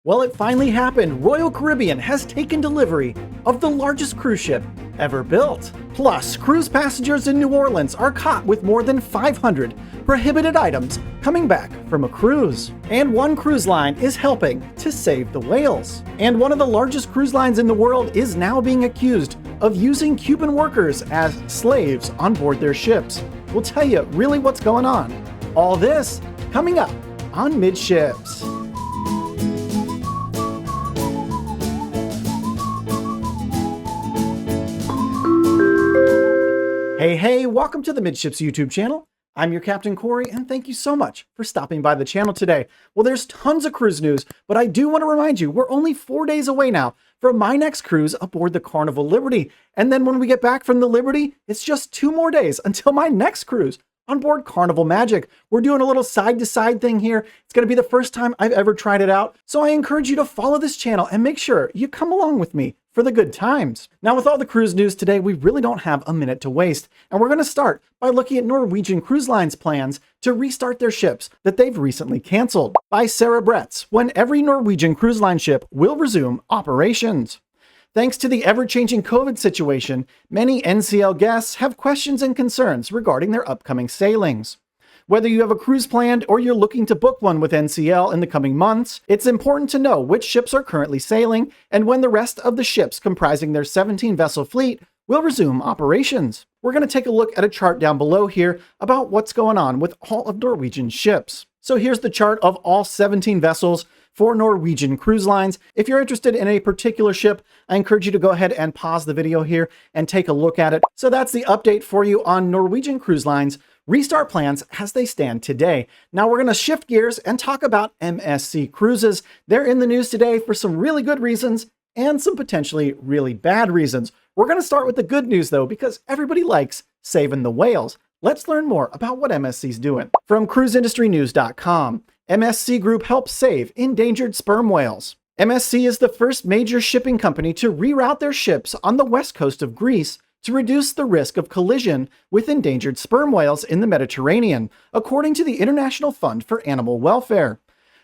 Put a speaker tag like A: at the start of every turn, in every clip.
A: Well, it finally happened. Royal Caribbean has taken delivery of the largest cruise ship ever built. Plus, cruise passengers in New Orleans are caught with more than 500 prohibited items coming back from a cruise. And one cruise line is helping to save the whales. And one of the largest cruise lines in the world is now being accused of using Cuban workers as slaves on board their ships. We'll tell you really what's going on. All this coming up on Midships. Hey, welcome to the Midships YouTube channel. I'm your Captain Corey, and thank you so much for stopping by the channel today. Well, there's tons of cruise news, but I do want to remind you, we're only 4 days away now from my next cruise aboard the Carnival Liberty. And then when we get back from the Liberty, it's just 2 more days until my next cruise on board Carnival Magic. We're doing a little side-to-side thing here. It's going to be the first time I've ever tried it out, so I encourage you to follow this channel and make sure you come along with me for the good times. Now, with all the cruise news today, we really don't have a minute to waste, and we're going to start by looking at Norwegian Cruise Line's plans to restart their ships that they've recently canceled. By Sarah Bretz, when every Norwegian cruise line ship will resume operations. Thanks to the ever-changing COVID situation, many NCL guests have questions and concerns regarding their upcoming sailings. Whether you have a cruise planned or you're looking to book one with NCL in the coming months, it's important to know which ships are currently sailing and when the rest of the ships comprising their 17-vessel fleet will resume operations. We're going to take a look at a chart down below here about what's going on with all of Norwegian's ships. So here's the chart of all 17 vessels for Norwegian Cruise Lines. If you're interested in a particular ship, I encourage you to go ahead and pause the video here and take a look at it. So that's the update for you on Norwegian Cruise Lines restart plans as they stand today. Now we're going to shift gears and talk about MSC Cruises. They're in the news today for some really good reasons and some potentially really bad reasons. We're going to start with the good news though, because everybody likes saving the whales. Let's learn more about what MSC's doing. From cruiseindustrynews.com, MSC Group helps save endangered sperm whales. MSC is the first major shipping company to reroute their ships on the west coast of Greece to reduce the risk of collision with endangered sperm whales in the Mediterranean, according to the International Fund for Animal Welfare.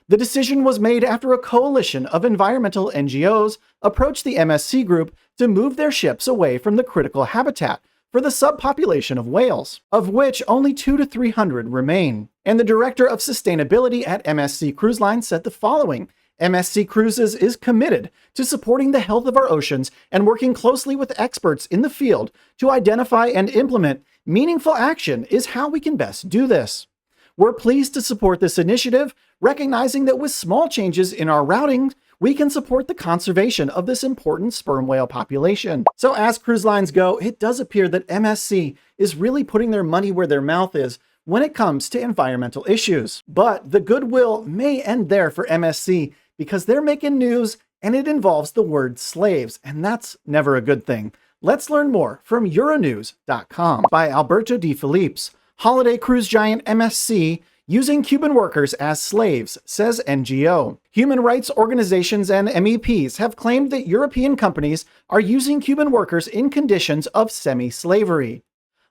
A: The decision was made after a coalition of environmental NGOs approached the MSC Group to move their ships away from the critical habitat for the subpopulation of whales, of which only 200 to 300 remain. And the director of sustainability at MSC Cruise Line said the following: MSC Cruises is committed to supporting the health of our oceans and working closely with experts in the field to identify and implement meaningful action is how we can best do this. We're pleased to support this initiative, recognizing that with small changes in our routing, we can support the conservation of this important sperm whale population. So as cruise lines go, it does appear that MSC is really putting their money where their mouth is when it comes to environmental issues. But the goodwill may end there for MSC because they're making news and it involves the word slaves, and that's never a good thing. Let's learn more from EuroNews.com. By Alberto de Filippis, holiday cruise giant MSC using Cuban workers as slaves, says NGO. Human rights organizations and MEPs have claimed that European companies are using Cuban workers in conditions of semi-slavery.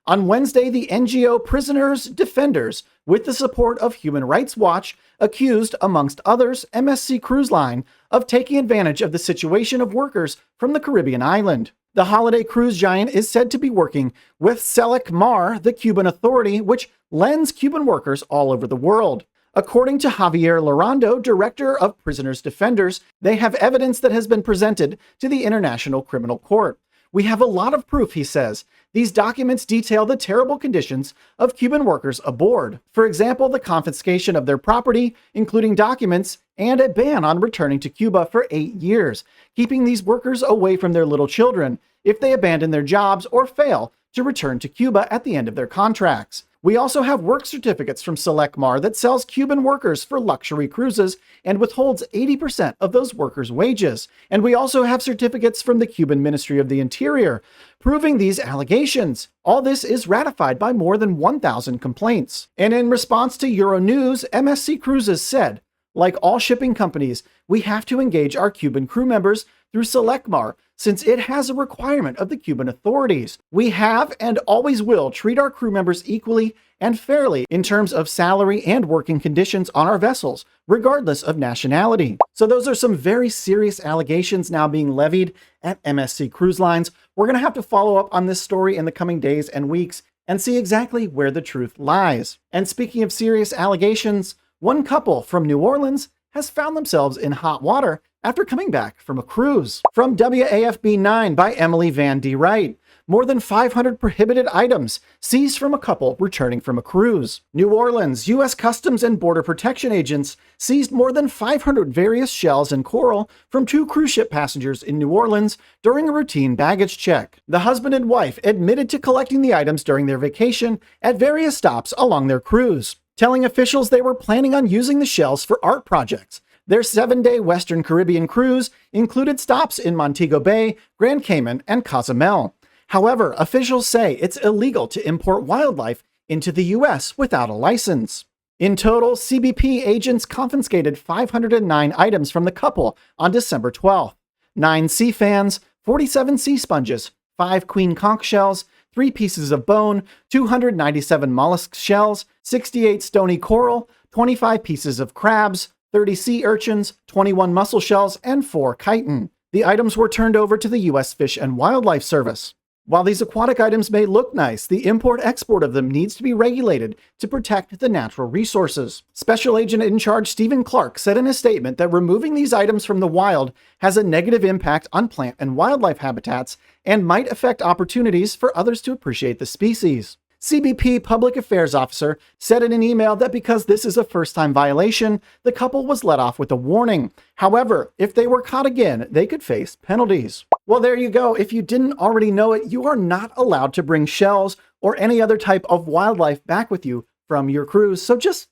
A: On Wednesday, the NGO Prisoners Defenders, with the support of Human Rights Watch, accused, amongst others, MSC Cruise Line of taking advantage of the situation of workers from the Caribbean island. The holiday cruise giant is said to be working with SELEC-MAR, the Cuban authority, which lends Cuban workers all over the world. According to Javier Lorando, director of Prisoners Defenders, they have evidence that has been presented to the International Criminal Court. We have a lot of proof, he says. These documents detail the terrible conditions of Cuban workers aboard. For example, the confiscation of their property, including documents, and a ban on returning to Cuba for 8 years, keeping these workers away from their little children if they abandon their jobs or fail to return to Cuba at the end of their contracts. We also have work certificates from SELEC-MAR that sells Cuban workers for luxury cruises and withholds 80% of those workers' wages. And we also have certificates from the Cuban Ministry of the Interior proving these allegations. All this is ratified by more than 1,000 complaints. And in response to EuroNews, MSC Cruises said, like all shipping companies, we have to engage our Cuban crew members through SELEC-MAR since it has a requirement of the Cuban authorities. We have and always will treat our crew members equally and fairly in terms of salary and working conditions on our vessels, regardless of nationality. So those are some very serious allegations now being levied at MSC Cruise Lines. We're going to have to follow up on this story in the coming days and weeks and see exactly where the truth lies. And speaking of serious allegations, one couple from New Orleans has found themselves in hot water after coming back from a cruise. From WAFB 9 by Emily Van D. Wright. More than 500 prohibited items seized from a couple returning from a cruise. New Orleans, U.S. Customs and Border Protection agents seized more than 500 various shells and coral from 2 cruise ship passengers in New Orleans during a routine baggage check. The husband and wife admitted to collecting the items during their vacation at various stops along their cruise, telling officials they were planning on using the shells for art projects. Their 7-day Western Caribbean cruise included stops in Montego Bay, Grand Cayman, and Cozumel. However, officials say it's illegal to import wildlife into the U.S. without a license. In total, CBP agents confiscated 509 items from the couple on December 12th. 9 sea fans, 47 sea sponges, 5 queen conch shells, 3 pieces of bone, 297 mollusk shells, 68 stony coral, 25 pieces of crabs, 30 sea urchins, 21 mussel shells, and 4 chitin. The items were turned over to the U.S. Fish and Wildlife Service. While these aquatic items may look nice, the import-export of them needs to be regulated to protect the natural resources. Special Agent in Charge Stephen Clark said in a statement that removing these items from the wild has a negative impact on plant and wildlife habitats and might affect opportunities for others to appreciate the species. CBP Public Affairs Officer said in an email that because this is a first-time violation, the couple was let off with a warning. However, if they were caught again, they could face penalties. Well, there you go. If you didn't already know it, you are not allowed to bring shells or any other type of wildlife back with you from your cruise, so just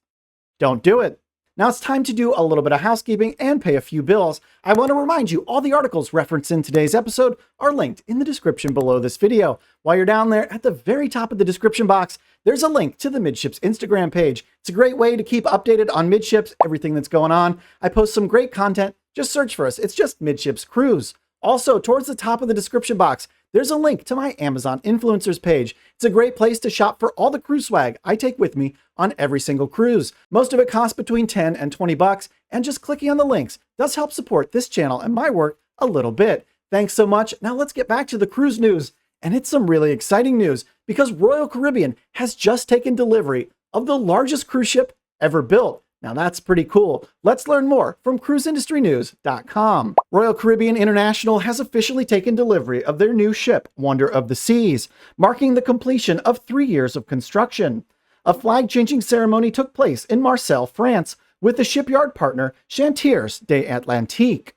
A: don't do it. Now it's time to do a little bit of housekeeping and pay a few bills. I want to remind you, all the articles referenced in today's episode are linked in the description below this video. While you're down there at the very top of the description box, there's a link to the Midships Instagram page. It's a great way to keep updated on Midships, everything that's going on. I post some great content. Just search for us. It's just Midships Cruise. Also, towards the top of the description box, there's a link to my Amazon influencers page. It's a great place to shop for all the cruise swag I take with me on every single cruise. Most of it costs between 10 and 20 bucks, and just clicking on the links does help support this channel and my work a little bit. Thanks so much. Now let's get back to the cruise news. And it's some really exciting news because Royal Caribbean has just taken delivery of the largest cruise ship ever built. Now that's pretty cool. Let's learn more from cruiseindustrynews.com. Royal Caribbean International has officially taken delivery of their new ship, Wonder of the Seas, marking the completion of 3 years of construction. A flag-changing ceremony took place in Marseille, France, with the shipyard partner Chantiers de Atlantique.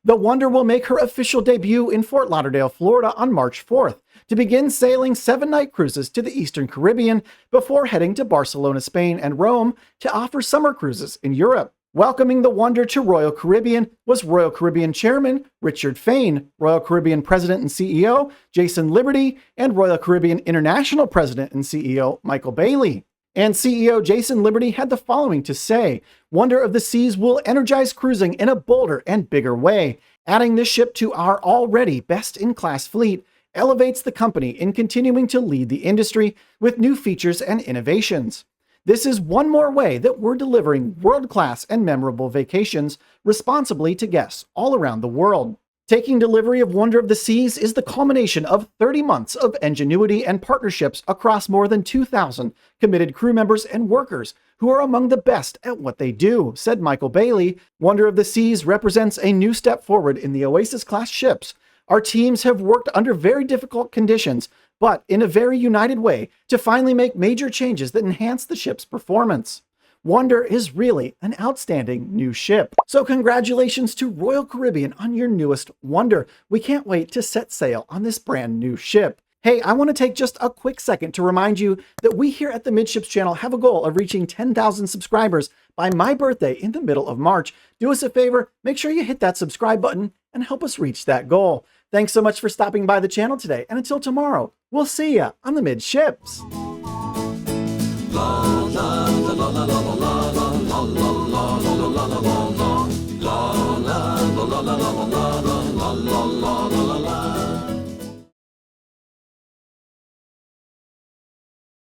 A: The Wonder will make her official debut in Fort Lauderdale, Florida on March 4th to begin sailing 7-night cruises to the Eastern Caribbean before heading to Barcelona, Spain and Rome to offer summer cruises in Europe. Welcoming the Wonder to Royal Caribbean was Royal Caribbean Chairman Richard Fain, Royal Caribbean President and CEO Jason Liberty, and Royal Caribbean International President and CEO Michael Bailey. And CEO Jason Liberty had the following to say: Wonder of the Seas will energize cruising in a bolder and bigger way. Adding this ship to our already best-in-class fleet elevates the company in continuing to lead the industry with new features and innovations. This is one more way that we're delivering world-class and memorable vacations responsibly to guests all around the world. Taking delivery of Wonder of the Seas is the culmination of 30 months of ingenuity and partnerships across more than 2,000 committed crew members and workers who are among the best at what they do, said Michael Bailey. Wonder of the Seas represents a new step forward in the Oasis-class ships. Our teams have worked under very difficult conditions, but in a very united way to finally make major changes that enhance the ship's performance. Wonder is really an outstanding new ship. So congratulations to Royal Caribbean on your newest Wonder. We can't wait to set sail on this brand new ship. Hey, I want to take just a quick second to remind you that we here at the Midships channel have a goal of reaching 10,000 subscribers by my birthday in the middle of March. Do us a favor, make sure you hit that subscribe button and help us reach that goal. Thanks so much for stopping by the channel today, and until tomorrow, we'll see ya on the Midships.